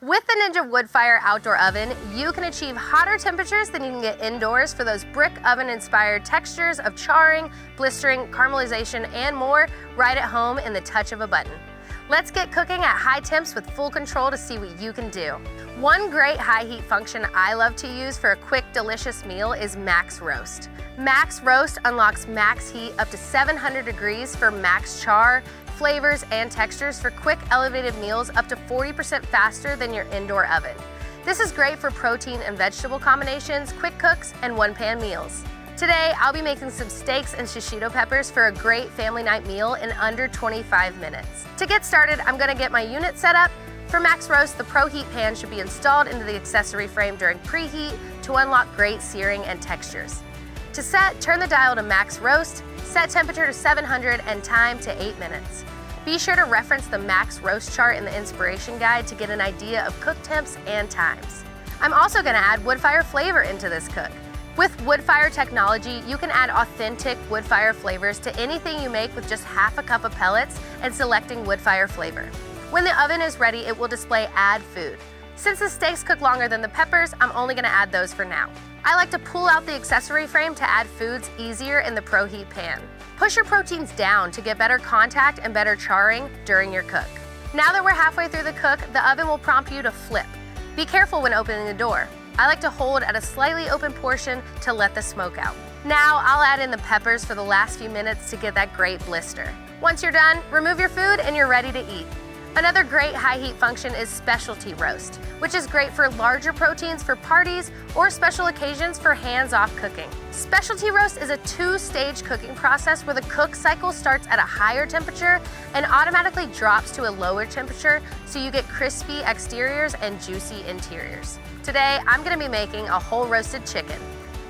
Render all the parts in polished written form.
With the Ninja Woodfire outdoor oven, you can achieve hotter temperatures than you can get indoors for those brick oven-inspired textures of charring, blistering, caramelization, and more right at home in the touch of a button. Let's get cooking at high temps with full control to see what you can do. One great high heat function I love to use for a quick, delicious meal is Max Roast. Max Roast unlocks max heat up to 700 degrees for max char, flavors, and textures for quick elevated meals up to 40% faster than your indoor oven. This is great for protein and vegetable combinations, quick cooks, and one-pan meals. Today, I'll be making some steaks and shishito peppers for a great family night meal in under 25 minutes. To get started, I'm gonna get my unit set up. For Max Roast, the Pro Heat pan should be installed into the accessory frame during preheat to unlock great searing and textures. To set, turn the dial to Max Roast, set temperature to 700 and time to 8 minutes. Be sure to reference the Max Roast chart in the inspiration guide to get an idea of cook temps and times. I'm also gonna add Woodfire flavor into this cook. With Woodfire technology, you can add authentic Woodfire flavors to anything you make with just half a cup of pellets and selecting Woodfire flavor. When the oven is ready, it will display Add Food. Since the steaks cook longer than the peppers, I'm only gonna add those for now. I like to pull out the accessory frame to add foods easier in the Pro Heat pan. Push your proteins down to get better contact and better charring during your cook. Now that we're halfway through the cook, the oven will prompt you to flip. Be careful when opening the door. I like to hold at a slightly open portion to let the smoke out. Now I'll add in the peppers for the last few minutes to get that great blister. Once you're done, remove your food and you're ready to eat. Another great high heat function is specialty roast, which is great for larger proteins for parties or special occasions for hands-off cooking. Specialty roast is a two-stage cooking process where the cook cycle starts at a higher temperature and automatically drops to a lower temperature so you get crispy exteriors and juicy interiors. Today, I'm gonna be making a whole roasted chicken.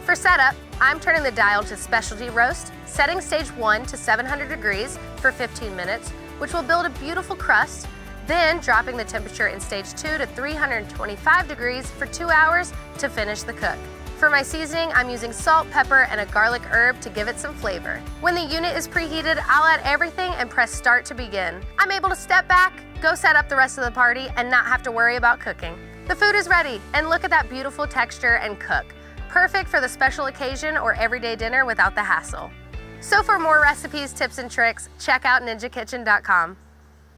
For setup, I'm turning the dial to specialty roast, setting stage 1 to 700 degrees for 15 minutes, which will build a beautiful crust, then dropping the temperature in stage 2 to 325 degrees for 2 hours to finish the cook. For my seasoning, I'm using salt, pepper, and a garlic herb to give it some flavor. When the unit is preheated, I'll add everything and press start to begin. I'm able to step back, go set up the rest of the party, and not have to worry about cooking. The food is ready, and look at that beautiful texture and cook. Perfect for the special occasion or everyday dinner without the hassle. So for more recipes, tips, and tricks, check out ninjakitchen.com.